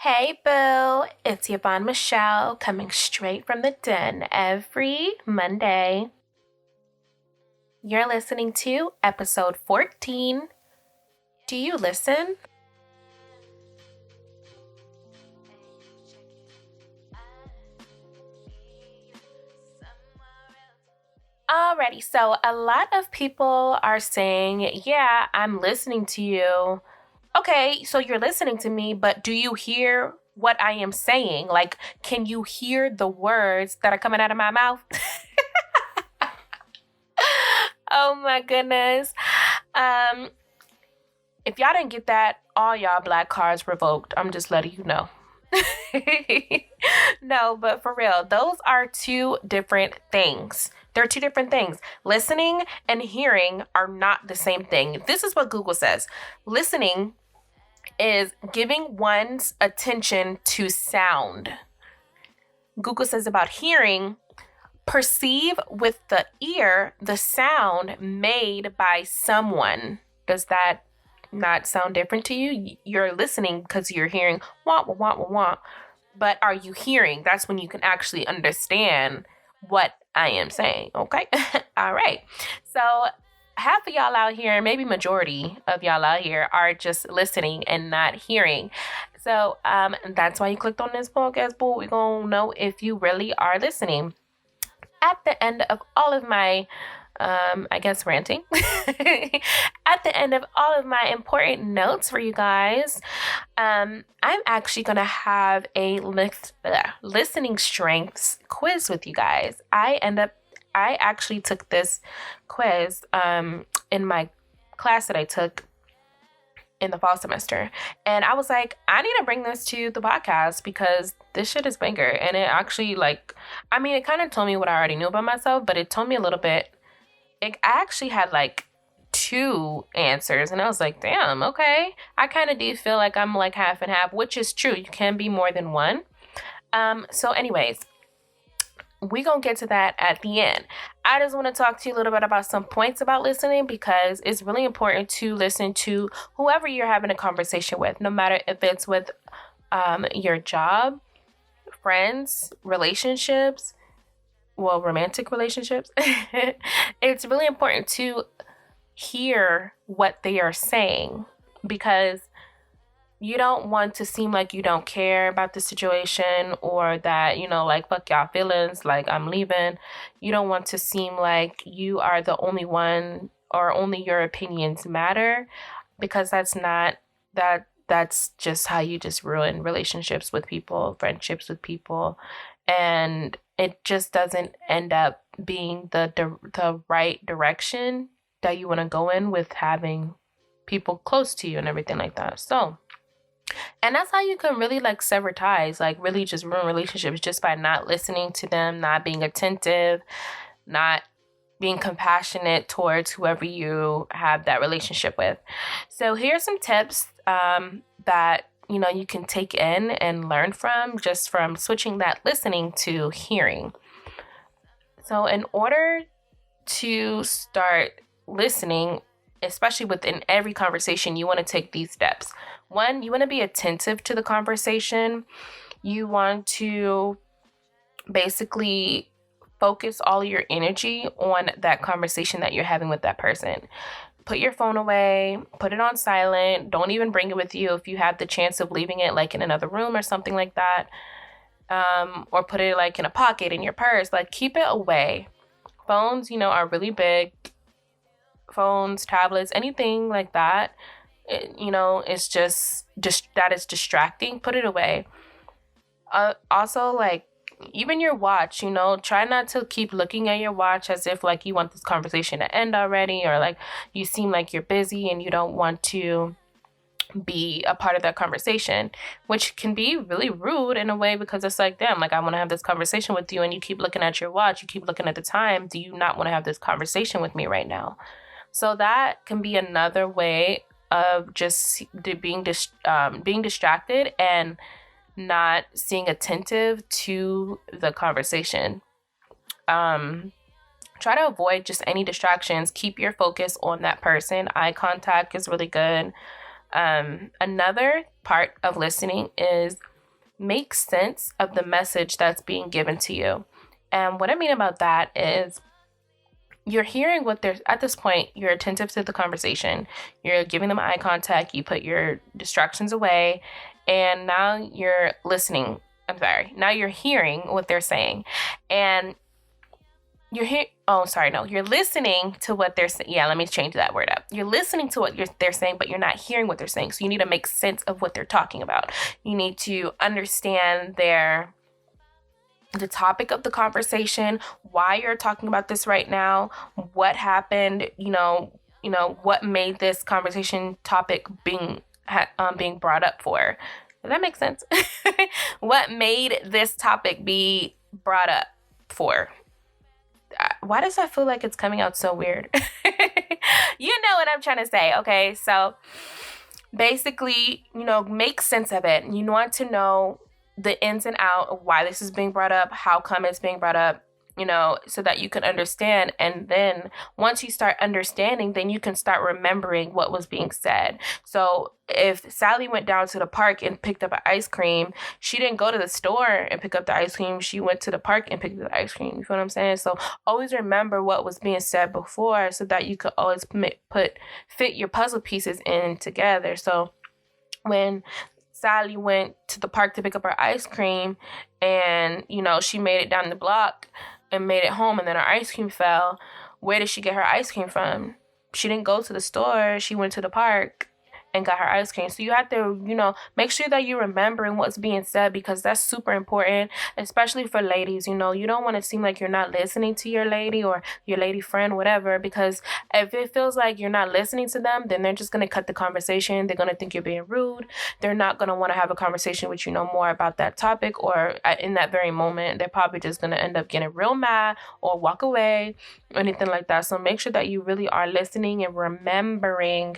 Hey boo, it's Yvonne Michel coming straight from the den every Monday. You're listening to episode 14. Do you listen? Alrighty, so a lot of people are saying, yeah, I'm listening to you. Okay, so you're listening to me, but do you hear what I am saying? Like, can you hear the words that are coming out of my mouth? Oh my goodness. If y'all didn't get that, all y'all black cards revoked. I'm just letting you know. No, but for real, those are two different things. They're two different things. Listening and hearing are not the same thing. This is what Google says. Listening is giving one's attention to sound. Google says about hearing, perceive with the ear the sound made by someone. Does that not sound different to you? You're listening because you're hearing wah, wah, wah, wah, wah. But are you hearing? That's when you can actually understand what I am saying, okay? All right. So half of y'all out here, maybe majority of y'all out here are just listening and not hearing. So that's why you clicked on this podcast, boo. We're going to know if you really are listening. At the end of all of my ranting, at the end of all of my important notes for you guys, I'm actually going to have a listening strengths quiz with you guys. I actually took this quiz in my class that I took in the fall semester. And I was like, I need to bring this to the podcast because this shit is banger. And it actually it kind of told me what I already knew about myself, but it told me a little bit. I actually had two answers and I was like, damn, okay. I kind of do feel like I'm half and half, which is true. You can be more than one. So anyways, we're going to get to that at the end. I just want to talk to you a little bit about some points about listening because it's really important to listen to whoever you're having a conversation with, no matter if it's with your job, friends, relationships, romantic relationships. It's really important to hear what they are saying because you don't want to seem like you don't care about the situation or that, fuck y'all feelings, I'm leaving. You don't want to seem like you are the only one or only your opinions matter because that's just how you just ruin relationships with people, friendships with people. And it just doesn't end up being the right direction that you want to go in with having people close to you and everything like that. So, and that's how you can really sever ties, really just ruin relationships just by not listening to them, not being attentive, not being compassionate towards whoever you have that relationship with. So here's some tips that you can take in and learn from just from switching that listening to hearing. So in order to start listening, especially within every conversation, you want to take these steps. One, you want to be attentive to the conversation. You want to basically focus all your energy on that conversation that you're having with that person. Put your phone away, put it on silent. Don't even bring it with you if you have the chance of leaving it in another room or something like that. Or put it in a pocket in your purse. Keep it away. Phones, are really big. Phones, tablets, anything like that, it's just that is distracting. Put it away. Also, even your watch, try not to keep looking at your watch as if you want this conversation to end already, or you seem like you're busy and you don't want to be a part of that conversation, which can be really rude in a way because it's damn, I want to have this conversation with you and you keep looking at your watch, you keep looking at the time. Do you not want to have this conversation with me right now? So that can be another way of just being distracted and not being attentive to the conversation. Try to avoid just any distractions. Keep your focus on that person. Eye contact is really good. Another part of listening is make sense of the message that's being given to you. And what I mean about that is you're hearing what they're, at this point, you're attentive to the conversation. You're giving them eye contact. You put your distractions away. And now you're listening. Now you're hearing what they're saying. And you're listening to what they're saying. Yeah, let me change that word up. You're listening to what they're saying, but you're not hearing what they're saying. So you need to make sense of what they're talking about. You need to understand the topic of the conversation, why you're talking about this right now, what happened, what made this conversation topic being brought up for. Does that make sense? What made this topic be brought up for? Why does that feel like it's coming out so weird? You know what I'm trying to say, okay? So basically, make sense of it. You want to know the ins and out of why this is being brought up, how come it's being brought up, so that you can understand. And then once you start understanding, then you can start remembering what was being said. So if Sally went down to the park and picked up an ice cream, she didn't go to the store and pick up the ice cream. She went to the park and picked up the ice cream. You feel what I'm saying? So always remember what was being said before so that you could always fit your puzzle pieces in together. So when Sally went to the park to pick up her ice cream and, she made it down the block and made it home and then her ice cream fell, where did she get her ice cream from? She didn't go to the store. She went to the park and got her ice cream. So you have to, make sure that you're remembering what's being said, because that's super important, especially for ladies. You don't want to seem like you're not listening to your lady or your lady friend, whatever, because if it feels like you're not listening to them, then they're just going to cut the conversation. They're going to think you're being rude. They're not going to want to have a conversation with you no more about that topic, or in that very moment, they're probably just going to end up getting real mad or walk away or anything like that. So make sure that you really are listening and remembering.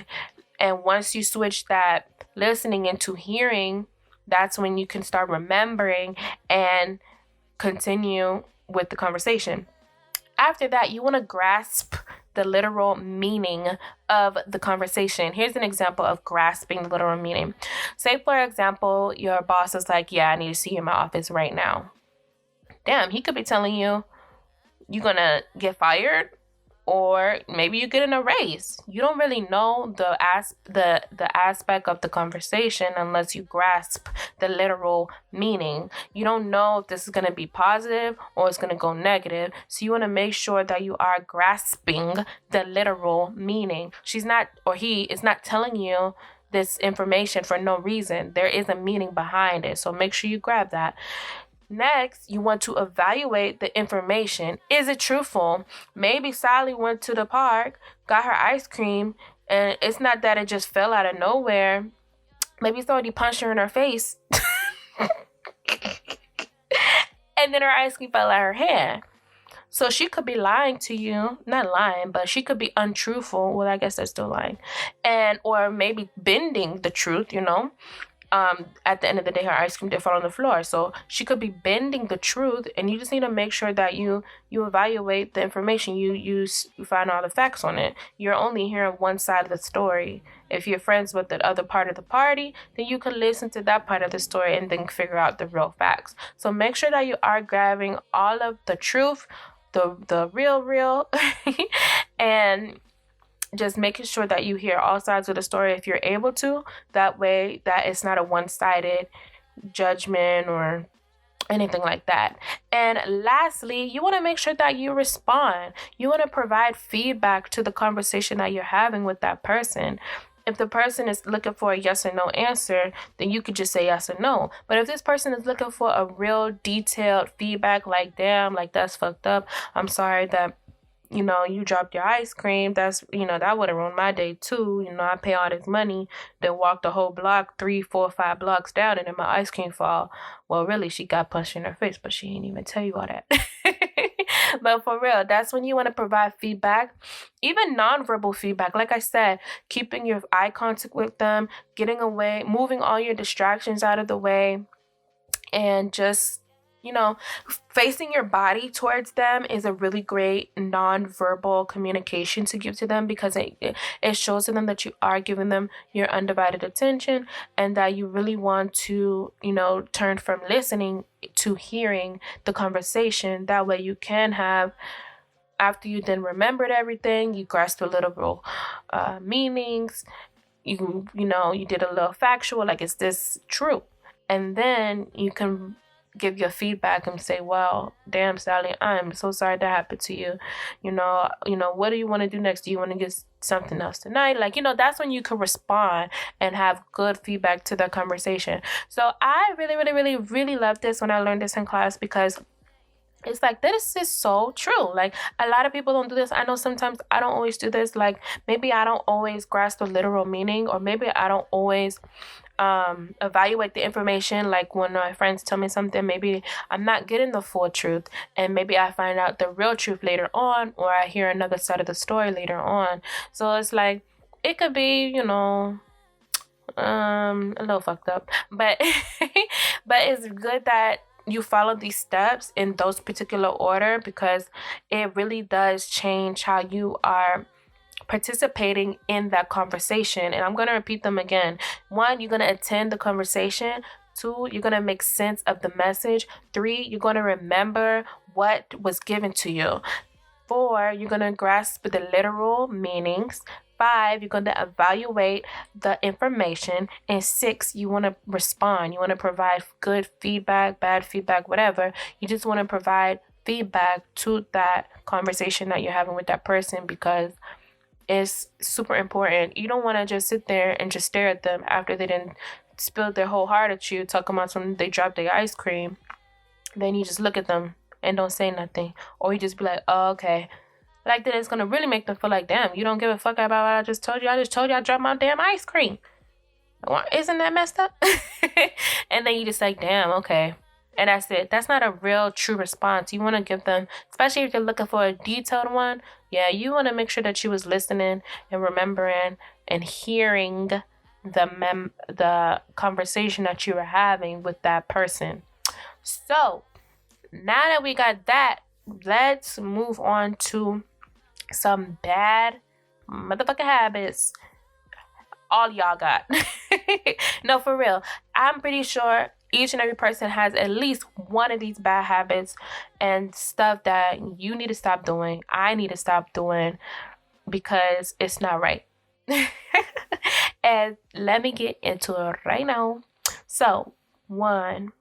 And once you switch that listening into hearing, that's when you can start remembering and continue with the conversation. After that, you want to grasp the literal meaning of the conversation. Here's an example of grasping the literal meaning. Say, for example, your boss is like, yeah, I need to see you in my office right now. Damn, he could be telling you you're going to get fired, or maybe you get in a race. You don't really know the aspect of the conversation unless you grasp the literal meaning. You don't know if this is going to be positive or it's going to go negative. So you want to make sure that you are grasping the literal meaning. He is not telling you this information for no reason. There is a meaning behind it. So make sure you grab that. Next, you want to evaluate the information. Is it truthful? Maybe Sally went to the park, got her ice cream, and it's not that it just fell out of nowhere. Maybe somebody punched her in her face. And then her ice cream fell out of her hand. So she could be lying to you. Not lying, but she could be untruthful. Well, I guess that's still lying. Or maybe bending the truth, at the end of the day, her ice cream did fall on the floor. So she could be bending the truth, and you just need to make sure that you evaluate the information. You find all the facts on it. You're only hearing one side of the story. If you're friends with the other part of the party, then you can listen to that part of the story and then figure out the real facts. So make sure that you are grabbing all of the truth, the real, and just making sure that you hear all sides of the story if you're able to. That way that it's not a one-sided judgment or anything like that. And lastly, you want to make sure that you respond. You want to provide feedback to the conversation that you're having with that person. If the person is looking for a yes or no answer, then you could just say yes or no. But if this person is looking for a real detailed feedback, like, damn, like, that's fucked up. I'm sorry that you dropped your ice cream. That's, that would have ruined my day too. I pay all this money, then walk the whole block, 3, 4, 5 blocks down, and then my ice cream fall. Well, really, she got punched in her face, but she didn't even tell you all that. But for real, that's when you want to provide feedback, even nonverbal feedback. Like I said, keeping your eye contact with them, getting away, moving all your distractions out of the way, and just facing your body towards them is a really great non-verbal communication to give to them, because it shows to them that you are giving them your undivided attention and that you really want to, turn from listening to hearing the conversation. That way you can have, after you then remembered everything, you grasped the literal meanings, you did a little factual, like, is this true? And then you can give your feedback and say, well, damn, Sally, I'm so sorry that happened to you. What do you want to do next? Do you want to get something else tonight? Like, that's when you can respond and have good feedback to the conversation. So I really, really, really, really loved this when I learned this in class, because it's like, this is so true. Like, a lot of people don't do this. I know sometimes I don't always do this. Like, maybe I don't always grasp the literal meaning, or maybe I don't always evaluate the information. Like, when my friends tell me something, maybe I'm not getting the full truth, and maybe I find out the real truth later on, or I hear another side of the story later on. So it's like, it could be, a little fucked up, but but it's good that you follow these steps in those particular order, because it really does change how you are participating in that conversation. And I'm going to repeat them again. 1, you're going to attend the conversation. 2, you're going to make sense of the message. 3, you're going to remember what was given to you. 4, you're going to grasp the literal meanings. 5, you're going to evaluate the information. And 6, you want to respond. You want to provide good feedback, bad feedback, whatever. You just want to provide feedback to that conversation that you're having with that person, because it's super important. You don't want to just sit there and just stare at them after they didn't spill their whole heart at you, talking about something, they dropped their ice cream. Then you just look at them and don't say nothing. Or you just be like, oh, okay. Like, then it's going to really make them feel like, damn, you don't give a fuck about what I just told you. I just told you I dropped my damn ice cream. Isn't that messed up? And then you just like, damn, okay. And that's it. That's not a real true response. You want to give them, especially if you're looking for a detailed one, you want to make sure that you was listening and remembering and hearing the conversation that you were having with that person. So now that we got that, let's move on to some bad motherfucking habits all y'all got. No, for real. I'm pretty sure each and every person has at least one of these bad habits and stuff that you need to stop doing. I need to stop doing, because it's not right. And let me get into it right now. So, 1,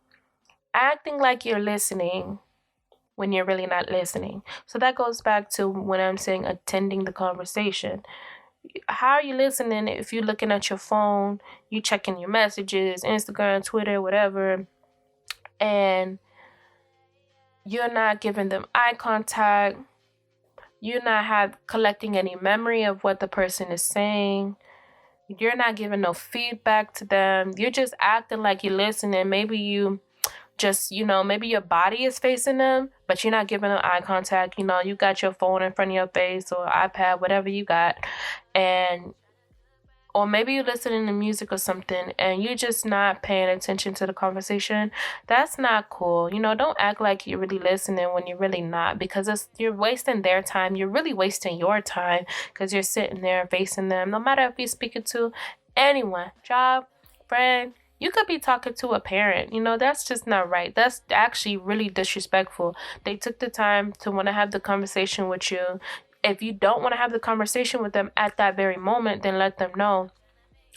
acting like you're listening when you're really not listening. So that goes back to when I'm saying attending the conversation. How are you listening if you're looking at your phone, you checking your messages, Instagram, Twitter, whatever, and you're not giving them eye contact, you're not collecting any memory of what the person is saying, you're not giving no feedback to them, you're just acting like you're listening. Maybe you just, maybe your body is facing them, but you're not giving them eye contact. You got your phone in front of your face or iPad, whatever you got. Or maybe you're listening to music or something and you're just not paying attention to the conversation. That's not cool. Don't act like you're really listening when you're really not, because you're wasting their time. You're really wasting your time because you're sitting there facing them. No matter if you're speaking to anyone, job, friend, you could be talking to a parent. That's just not right. That's actually really disrespectful. They took the time to want to have the conversation with you. If you don't want to have the conversation with them at that very moment, then let them know,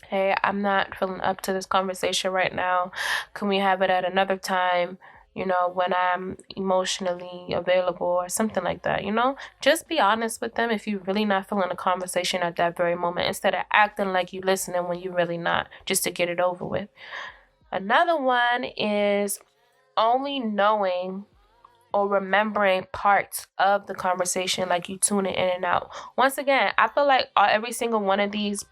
hey, I'm not feeling up to this conversation right now. Can we have it at another time, when I'm emotionally available or something like that, Just be honest with them if you're really not feeling a conversation at that very moment, instead of acting like you're listening when you're really not, just to get it over with. Another one is only knowing or remembering parts of the conversation, like you tuning in and out. Once again, I feel like every single one of these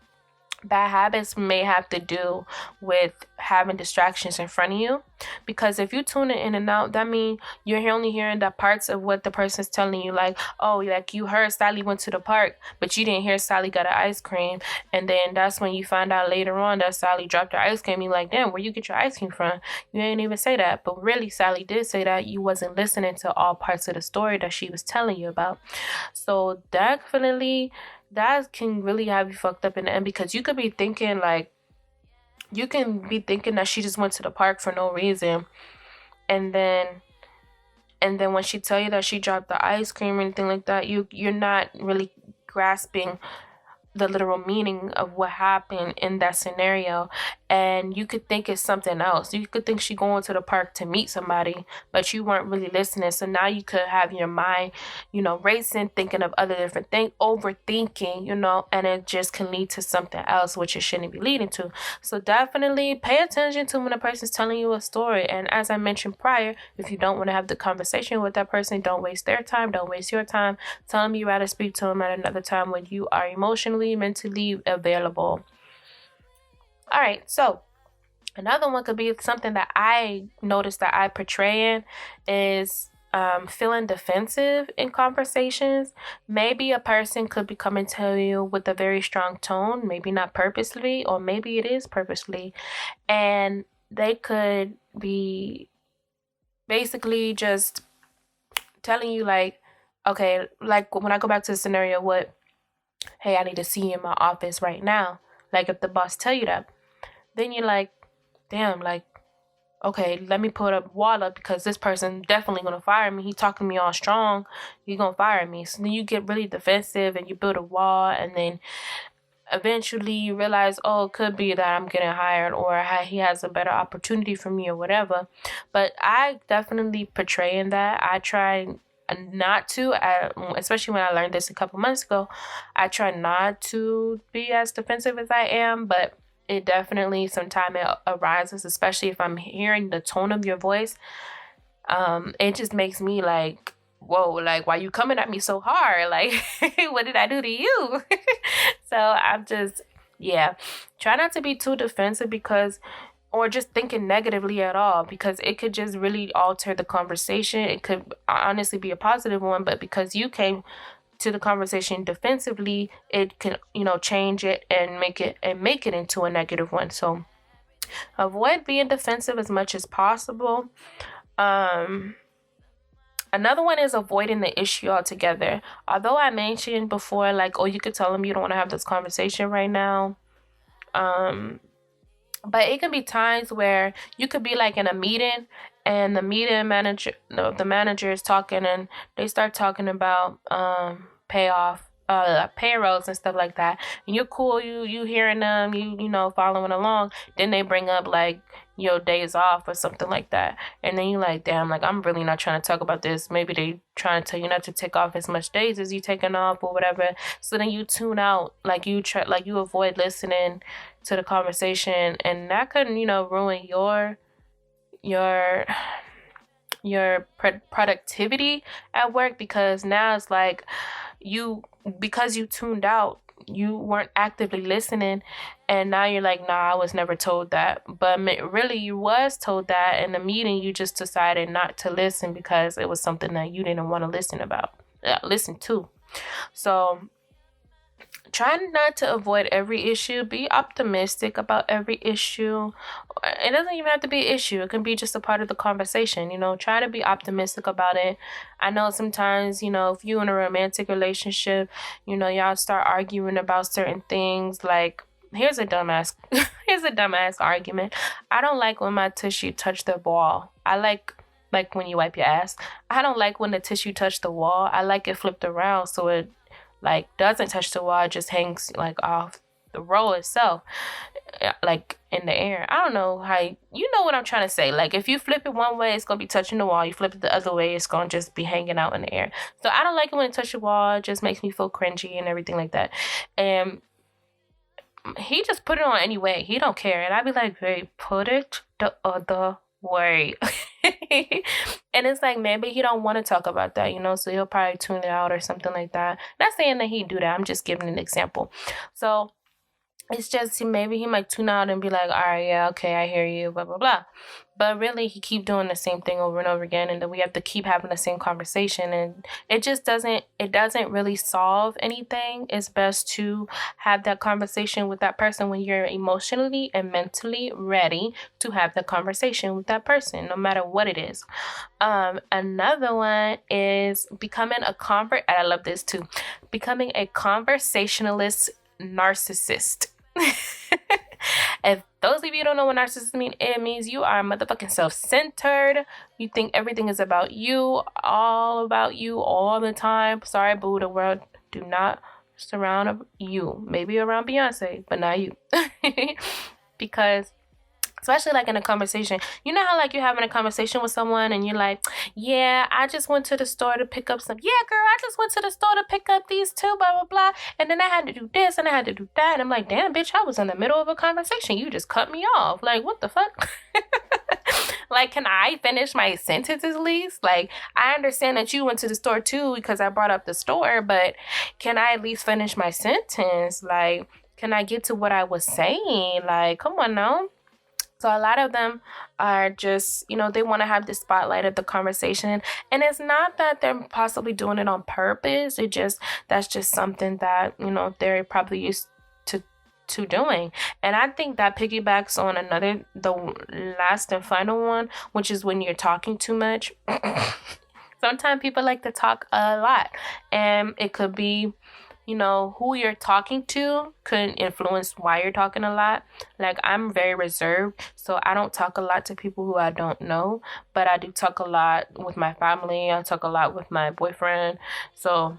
bad habits may have to do with having distractions in front of you, because if you tune it in and out, that means you're only hearing the parts of what the person's telling you. Like, oh, like you heard Sally went to the park, but you didn't hear Sally got an ice cream. And then that's when you find out later on that Sally dropped her ice cream. You're like, damn, where you get your ice cream from? You didn't even say that. But really, Sally did say that. You wasn't listening to all parts of the story that she was telling you about. So definitely that can really have you fucked up in the end, because you could be thinking that she just went to the park for no reason, and then when she tell you that she dropped the ice cream or anything like that, you're not really grasping the literal meaning of what happened in that scenario. And you could think it's something else. You could think she going to the park to meet somebody, but you weren't really listening. So now you could have your mind, racing, thinking of other different things, overthinking, and it just can lead to something else, which it shouldn't be leading to. So definitely pay attention to when a person's telling you a story. And as I mentioned prior, if you don't want to have the conversation with that person, don't waste their time, don't waste your time. Tell them you'd rather speak to them at another time when you are emotionally, mentally available. All right, so another one could be something that I noticed that I portray in is feeling defensive in conversations. Maybe a person could be coming to you with a very strong tone, maybe not purposely, or maybe it is purposely, and they could be basically just telling you like, okay, like when I go back to the scenario, hey, I need to see you in my office right now. Like if the boss tell you that, then you're like, damn, like, okay, let me put a wall up because this person definitely gonna fire me. He talking to me all strong. He gonna fire me. So then you get really defensive and you build a wall, and then eventually you realize, oh, it could be that I'm getting hired, or he has a better opportunity for me, or whatever. But I definitely portray in that. I try not to, especially when I learned this a couple months ago, I try not to be as defensive as I am, but it definitely sometimes it arises, especially if I'm hearing the tone of your voice. It just makes me like, whoa, like, why you coming at me so hard? Like, what did I do to you? So I'm just, try not to be too defensive or just thinking negatively at all, because it could just really alter the conversation. It could honestly be a positive one, but because you came to the conversation defensively, it can, change it and make it into a negative one. So avoid being defensive as much as possible. Another one is avoiding the issue altogether. Although I mentioned before, like, oh, you could tell them you don't want to have this conversation right now. But it can be times where you could be like in a meeting, and the manager is talking, and they start talking about payrolls and stuff like that. And you're cool, you hearing them, you following along. Then they bring up like your days off or something like that, and then you're like, damn, like I'm really not trying to talk about this. Maybe they trying to tell you not to take off as much days as you taking off or whatever. So then you tune out, like you avoid listening to the conversation, and that could ruin your productivity at work, because now it's like because you tuned out, you weren't actively listening, and now you're like, nah, I was never told that. But really you was told that in the meeting. You just decided not to listen because it was something that you didn't want to listen to. So try not to avoid every issue. Be optimistic about every issue. It doesn't even have to be an issue. It can be just a part of the conversation. Try to be optimistic about it. I know sometimes, if you're in a romantic relationship, y'all start arguing about certain things. Like, here's a dumbass argument. I don't like when my tissue touch the wall. I like when you wipe your ass. I don't like when the tissue touch the wall. I like it flipped around so it doesn't touch the wall. It just hangs off the roll itself, like in the air. I don't know how you know what I'm trying to say. Like, if you flip it one way, it's gonna be touching the wall. You flip it the other way, it's gonna just be hanging out in the air. So I don't like it when it touches the wall. It just makes me feel cringy and everything like that. And he just put it on anyway. He don't care. And I'd be like, hey, put it the other way. And it's like, maybe he don't want to talk about that, so he'll probably tune it out or something like that. Not saying that he'd do that. I'm just giving an example. So it's just maybe he might tune out and be like, all right, yeah, okay, I hear you, blah, blah, blah. But really, he keep doing the same thing over and over again, and then we have to keep having the same conversation, and it doesn't really solve anything. It's best to have that conversation with that person when you're emotionally and mentally ready to have the conversation with that person, no matter what it is. Another one is becoming a I love this too. Becoming a conversationalist narcissist. If those of you don't know what narcissist mean, it means you are motherfucking self-centered. You think everything is about you, all the time. Sorry, boo, the world do not surround you. Maybe around Beyonce, but not you. Because especially like in a conversation, you know how like you're having a conversation with someone and you're like, yeah, I just went to the store to pick up some, yeah, girl, I just went to the store to pick up these two, blah, blah, blah. And then I had to do this and I had to do that. And I'm like, damn, bitch, I was in the middle of a conversation. You just cut me off. Like, what the fuck? Like, can I finish my sentence at least? Like, I understand that you went to the store too because I brought up the store, but can I at least finish my sentence? Like, can I get to what I was saying? Like, come on now. So a lot of them are just, they want to have the spotlight of the conversation. And it's not that they're possibly doing it on purpose. That's just something that, they're probably used to doing. And I think that piggybacks on the last and final one, which is when you're talking too much. Sometimes people like to talk a lot, and it could be, who you're talking to could influence why you're talking a lot. Like, I'm very reserved, so I don't talk a lot to people who I don't know, but I do talk a lot with my family. I talk a lot with my boyfriend. So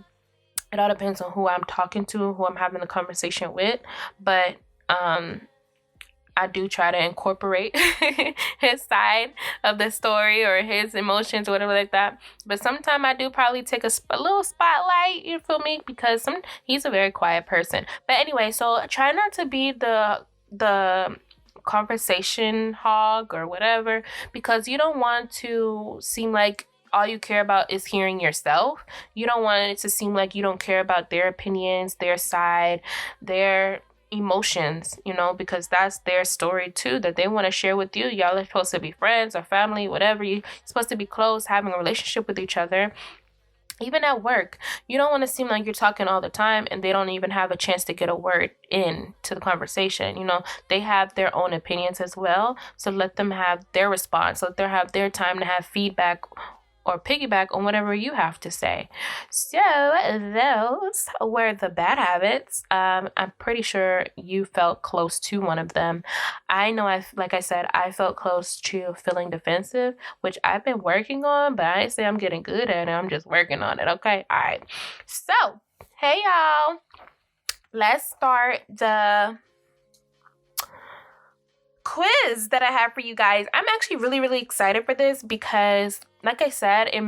it all depends on who I'm talking to, who I'm having the conversation with. But I do try to incorporate his side of the story or his emotions or whatever like that. But sometimes I do probably take a little spotlight, you feel me? Because he's a very quiet person. But anyway, so try not to be the conversation hog or whatever, because you don't want to seem like all you care about is hearing yourself. You don't want it to seem like you don't care about their opinions, their side, their emotions, because that's their story too that they want to share with you. Y'all are supposed to be friends or family, whatever. You're supposed to be close, having a relationship with each other. Even at work, you don't want to seem like you're talking all the time and they don't even have a chance to get a word in to the conversation. They have their own opinions as well, so let them have their response. Let them have their time to have feedback or piggyback on whatever you have to say. So those were the bad habits. I'm pretty sure you felt close to one of them. I know, like I said, I felt close to feeling defensive, which I've been working on, but I didn't say I'm getting good at it. I'm just working on it. Okay. All right. So, hey y'all, let's start the quiz that I have for you guys. I'm actually really, really excited for this because, like I said, I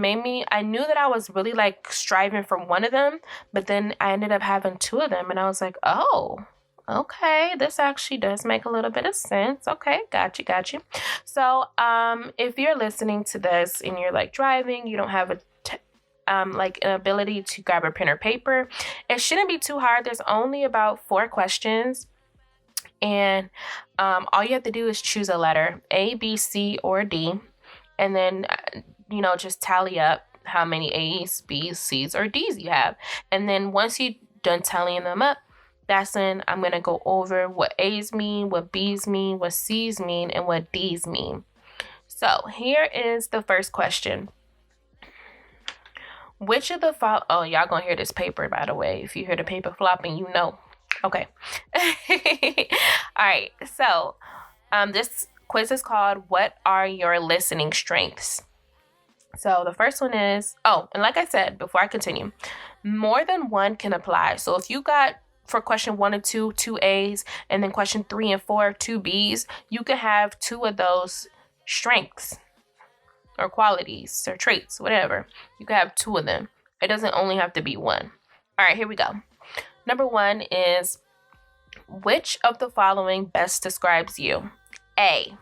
knew that I was really like striving for one of them, but then I ended up having two of them and I was like, oh, okay, this actually does make a little bit of sense. Okay, got you. So, if you're listening to this and you're like driving, you don't have like an ability to grab a pen or paper, it shouldn't be too hard. There's only about 4 questions. And all you have to do is choose a letter, A, B, C, or D. And then, just tally up how many A's, B's, C's, or D's you have. And then once you're done tallying them up, that's when I'm going to go over what A's mean, what B's mean, what C's mean, and what D's mean. So here is the first question. Which of the oh, y'all going to hear this paper, by the way. If you hear the paper flopping, Okay. All right. So, this quiz is called "What Are Your Listening Strengths?" So the first one is, and like I said before I continue, more than one can apply. So if you got for question 1 and 2, 2 A's, and then question 3 and 4, 2 B's, you can have 2 of those strengths or qualities or traits, whatever. You can have 2 of them. It doesn't only have to be one. All right, here we go. Number 1 is, which of the following best describes you? A,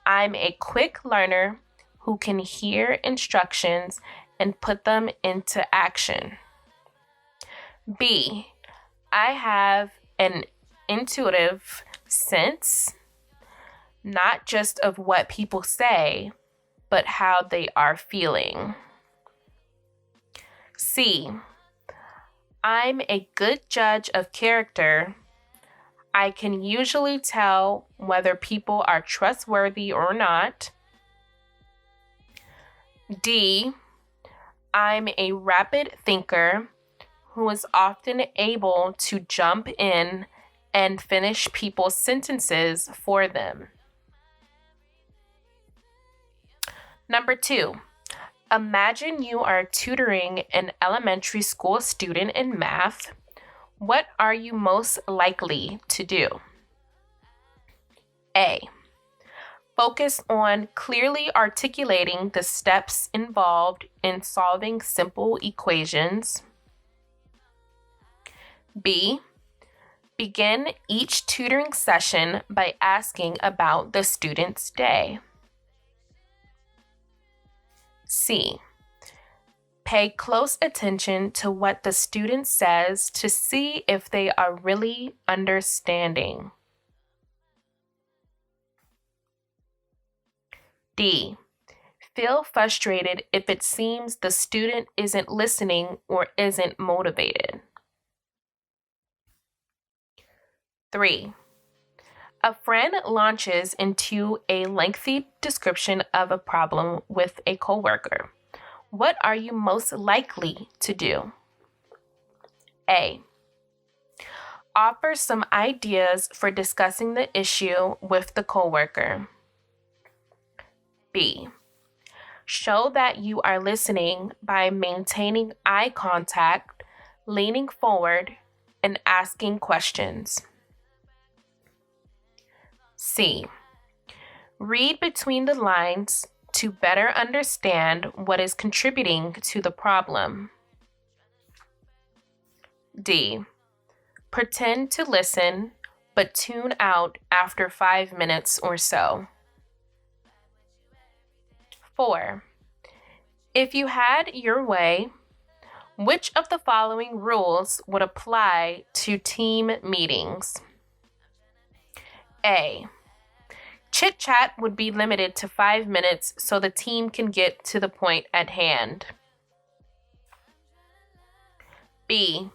I'm a quick learner who can hear instructions and put them into action. B, I have an intuitive sense, not just of what people say, but how they are feeling. C, I'm a good judge of character. I can usually tell whether people are trustworthy or not. D, I'm a rapid thinker who is often able to jump in and finish people's sentences for them. Number 2, imagine you are tutoring an elementary school student in math. What are you most likely to do? A, focus on clearly articulating the steps involved in solving simple equations. B, begin each tutoring session by asking about the student's day. C, pay close attention to what the student says to see if they are really understanding. D, feel frustrated if it seems the student isn't listening or isn't motivated. 3, a friend launches into a lengthy description of a problem with a coworker. What are you most likely to do? A, offer some ideas for discussing the issue with the coworker. B, show that you are listening by maintaining eye contact, leaning forward, and asking questions. C, read between the lines to better understand what is contributing to the problem. D, pretend to listen, but tune out after 5 minutes or so. 4, if you had your way, which of the following rules would apply to team meetings? A, chit-chat would be limited to 5 minutes so the team can get to the point at hand. B,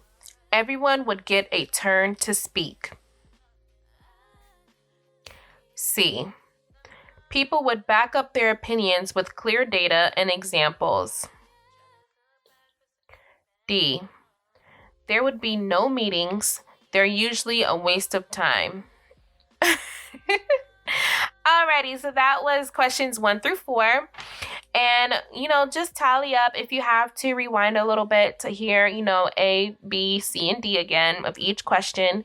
everyone would get a turn to speak. C, people would back up their opinions with clear data and examples. D, there would be no meetings. They're usually a waste of time. Alrighty, so that was questions 1 through 4. And, just tally up if you have to rewind a little bit to hear, A, B, C, and D again of each question.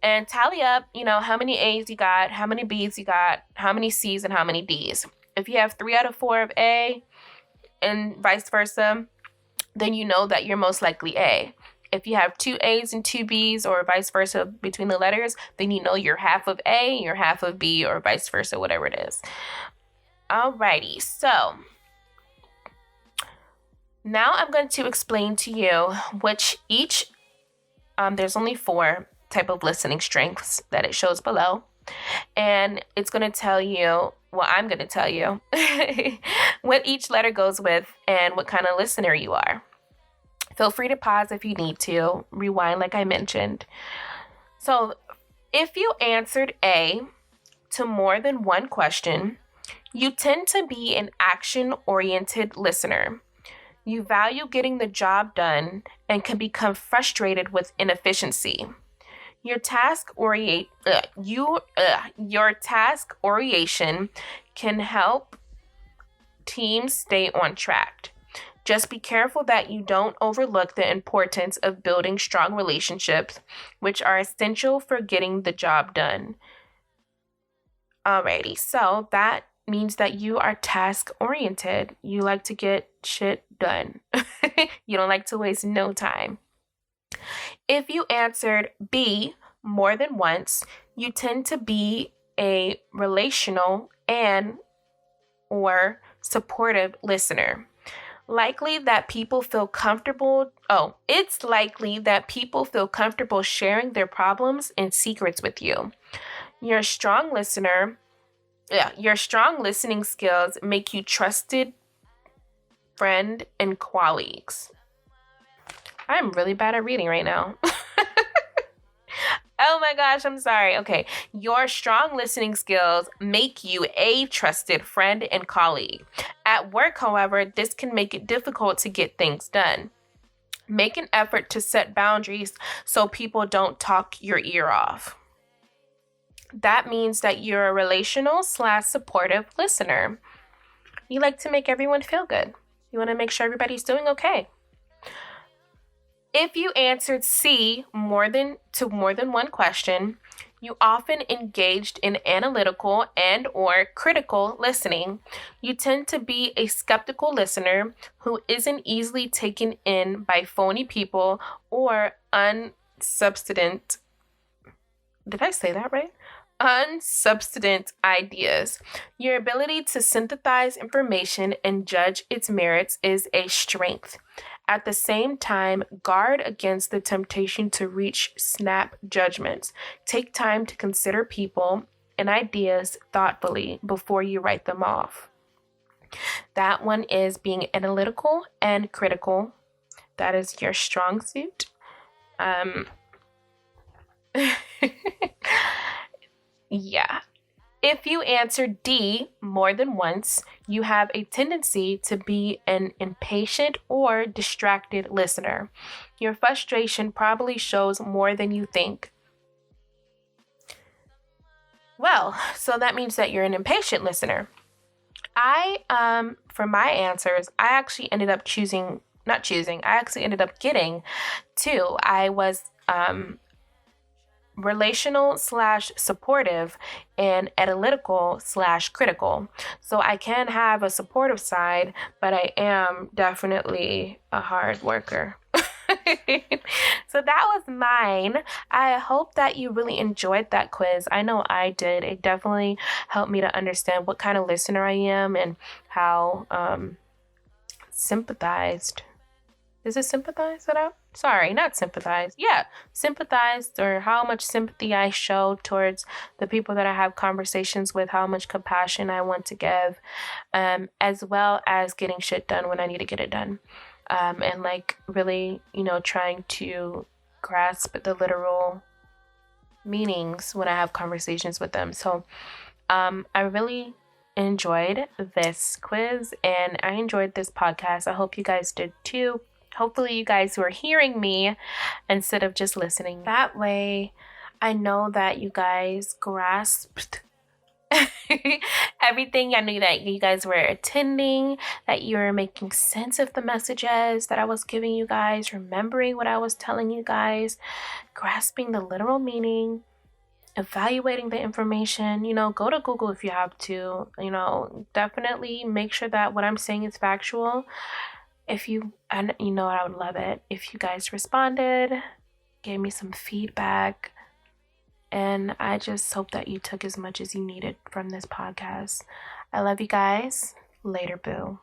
And tally up, how many A's you got, how many B's you got, how many C's, and how many D's. If you have 3 out of 4 of A and vice versa, then you know that you're most likely A. If you have 2 A's and 2 B's or vice versa between the letters, then you know you're half of A, you're half of B, or vice versa, whatever it is. Alrighty, so now I'm going to explain to you which each, there's only 4 type of listening strengths that it shows below. And it's going to tell you, I'm going to tell you what each letter goes with and what kind of listener you are. Feel free to pause if you need to, rewind like I mentioned. So if you answered A to more than one question, you tend to be an action-oriented listener. You value getting the job done and can become frustrated with inefficiency. Your task orientation can help teams stay on track. Just be careful that you don't overlook the importance of building strong relationships, which are essential for getting the job done. Alrighty, so that means that you are task-oriented. You like to get shit done. You don't like to waste no time. If you answered B more than once, you tend to be a relational and or supportive listener. likely that people feel comfortable. It's likely that people feel comfortable sharing their problems and secrets with you. Your strong listening skills make you trusted friend and colleagues. I'm really bad at reading right now. Oh my gosh, I'm sorry. Okay. Your strong listening skills make you a trusted friend and colleague. At work, however, this can make it difficult to get things done. Make an effort to set boundaries so people don't talk your ear off. That means that you're a relational/supportive listener. You like to make everyone feel good. You want to make sure everybody's doing okay. If you answered C more than one question, you often engaged in analytical and or critical listening. You tend to be a skeptical listener who isn't easily taken in by phony people or unsubstantive. Did I say that right? Unsubstantive ideas. Your ability to synthesize information and judge its merits is a strength. At the same time, guard against the temptation to reach snap judgments. Take time to consider people and ideas thoughtfully before you write them off. That one is being analytical and critical. That is your strong suit. Yeah. If you answer D more than once, you have a tendency to be an impatient or distracted listener. Your frustration probably shows more than you think. Well, so that means that you're an impatient listener. For my answers, I actually ended up ended up getting 2. I was, relational/supportive and analytical/critical. So I can have a supportive side, but I am definitely a hard worker. So that was mine. I hope that you really enjoyed that quiz. I know I did. It definitely helped me to understand what kind of listener I am and how sympathized. Is it sympathized? Sorry, not sympathize. Yeah, sympathized, or how much sympathy I show towards the people that I have conversations with, how much compassion I want to give, as well as getting shit done when I need to get it done. And like really, trying to grasp the literal meanings when I have conversations with them. So I really enjoyed this quiz and I enjoyed this podcast. I hope you guys did too. Hopefully you guys were hearing me instead of just listening. That way, I know that you guys grasped everything. I knew that you guys were attending, that you were making sense of the messages that I was giving you guys, remembering what I was telling you guys, grasping the literal meaning, evaluating the information. Go to Google if you have to. Definitely make sure that what I'm saying is factual. I would love it if you guys responded, gave me some feedback, and I just hope that you took as much as you needed from this podcast. I love you guys. Later, boo.